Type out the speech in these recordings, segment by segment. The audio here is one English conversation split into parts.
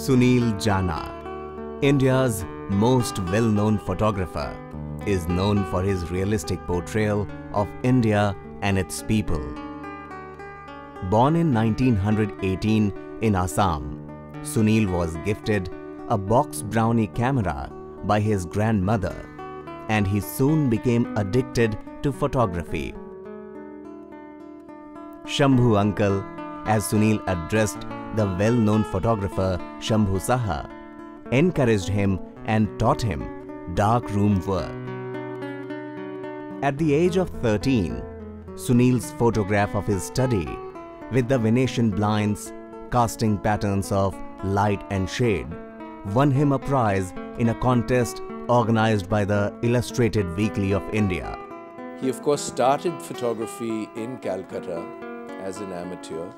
Sunil Janah, India's most well-known photographer, is known for his realistic portrayal of India and its people. Born in 1918 in Assam, Sunil was gifted a box brownie camera by his grandmother, and he soon became addicted to photography. Shambhu Uncle, as Sunil addressed the well-known photographer Shambhu Saha, encouraged him and taught him dark-room work. At the age of 13, Sunil's photograph of his study with the Venetian blinds casting patterns of light and shade won him a prize in a contest organized by the Illustrated Weekly of India. He of course started photography in Calcutta as an amateur,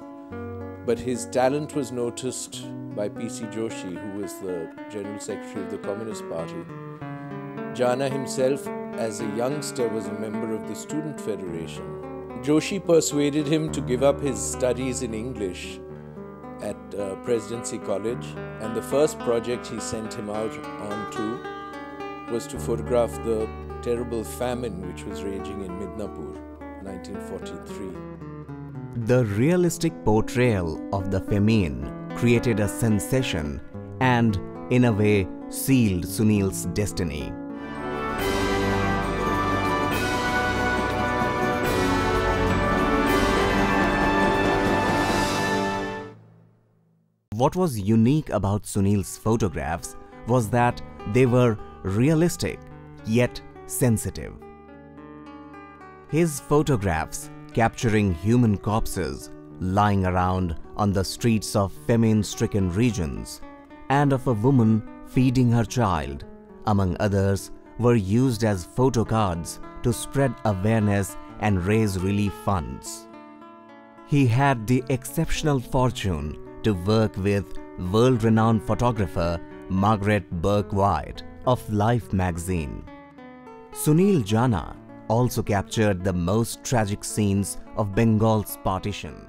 but his talent was noticed by P.C. Joshi, who was the General Secretary of the Communist Party. Janah himself, as a youngster, was a member of the Student Federation. Joshi persuaded him to give up his studies in English at Presidency College, and the first project he sent him out on to was to photograph the terrible famine which was raging in Midnapur, 1943. The realistic portrayal of the famine created a sensation and, in a way, sealed Sunil's destiny. What was unique about Sunil's photographs was that they were realistic yet sensitive. His photographs capturing human corpses lying around on the streets of famine-stricken regions and of a woman feeding her child, among others, were used as photo cards to spread awareness and raise relief funds. He had the exceptional fortune to work with world-renowned photographer Margaret Burke-White of Life magazine. Sunil Janah also captured the most tragic scenes of Bengal's partition.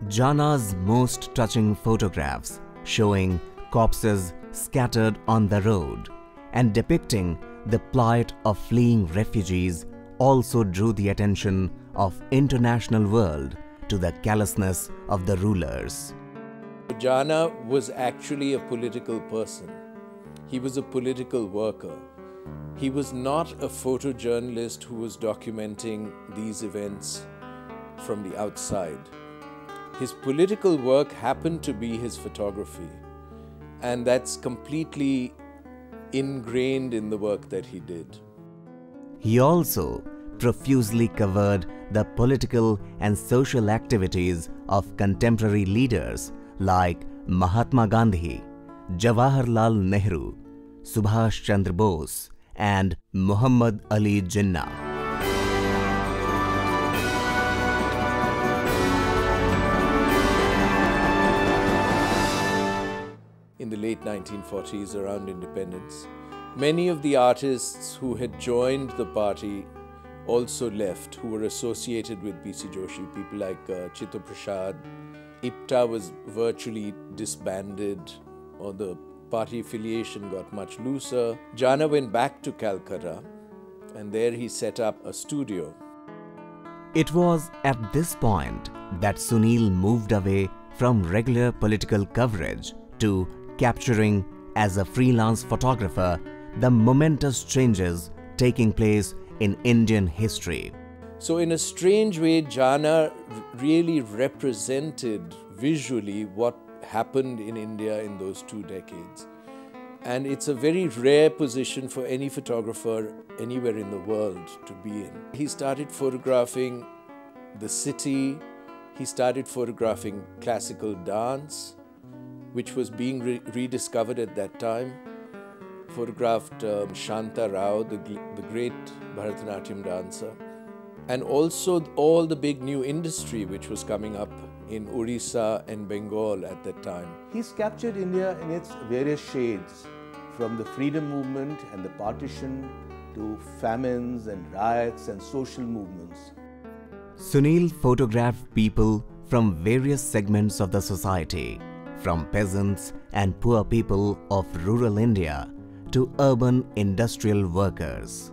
Janah's most touching photographs showing corpses scattered on the road and depicting the plight of fleeing refugees also drew the attention of international world to the callousness of the rulers. Janah was actually a political person. He was a political worker. He was not a photojournalist who was documenting these events from the outside. His political work happened to be his photography, and that's completely ingrained in the work that he did. He also profusely covered the political and social activities of contemporary leaders like Mahatma Gandhi, Jawaharlal Nehru, Subhash Chandra Bose, and Muhammad Ali Jinnah. In the late 1940s, around independence, many of the artists who had joined the party also left, who were associated with P.C. Joshi, people like Chitta Prasad. IPTA was virtually disbanded, or the party affiliation got much looser. Janah went back to Calcutta, and there he set up a studio. It was at this point that Sunil moved away from regular political coverage to capturing, as a freelance photographer, the momentous changes taking place in Indian history. So in a strange way, Janah really represented visually what happened in India in those 2 decades. And it's a very rare position for any photographer anywhere in the world to be in. He started photographing the city, he started photographing classical dance, which was being rediscovered at that time. Photographed Shanta Rao, the great Bharatanatyam dancer, and also all the big new industry which was coming up in Orissa and Bengal at that time. He's captured India in its various shades, from the freedom movement and the partition to famines and riots and social movements. Sunil photographed people from various segments of the society, from peasants and poor people of rural India to urban industrial workers.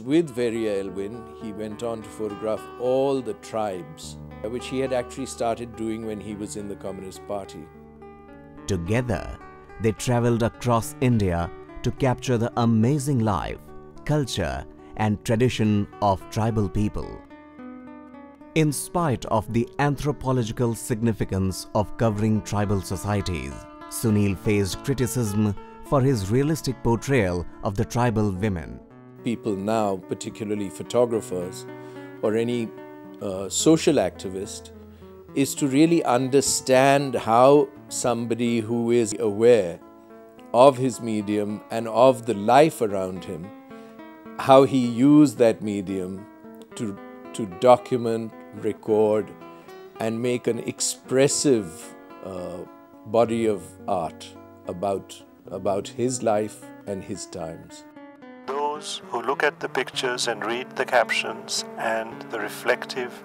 With Verrier Elwin, he went on to photograph all the tribes, which he had actually started doing when he was in the Communist Party. Together, they travelled across India to capture the amazing life, culture and tradition of tribal people. In spite of the anthropological significance of covering tribal societies, Sunil faced criticism for his realistic portrayal of the tribal women. People now, particularly photographers or any social activist, is to really understand how somebody who is aware of his medium and of the life around him, how he used that medium to document, record, and make an expressive body of art about his life and his times. Those who look at the pictures and read the captions and the reflective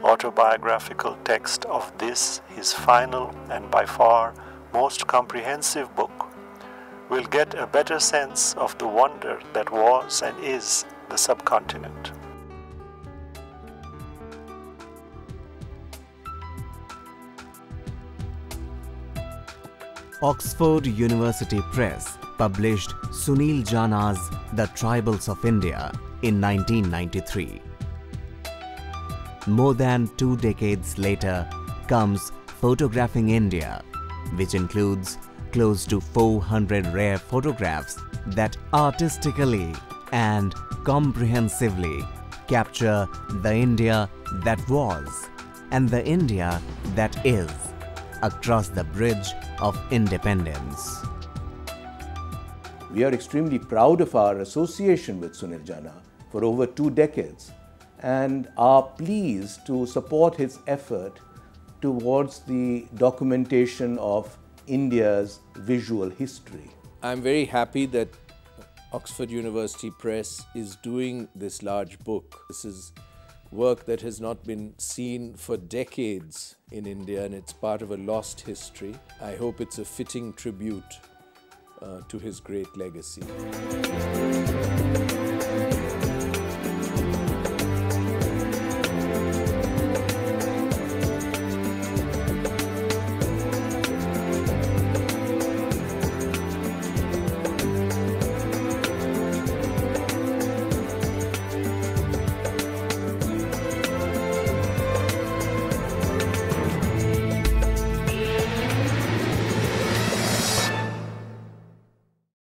autobiographical text of this, his final and by far most comprehensive book, will get a better sense of the wonder that was and is the subcontinent. Oxford University Press published Sunil Janah's The Tribals of India in 1993. More than 2 decades later comes Photographing India, which includes close to 400 rare photographs that artistically and comprehensively capture the India that was and the India that is across the bridge of independence. We are extremely proud of our association with Sunil Janah for over 2 decades and are pleased to support his effort towards the documentation of India's visual history. I'm very happy that Oxford University Press is doing this large book. This is work that has not been seen for decades in India, and it's part of a lost history. I hope it's a fitting tribute to his great legacy.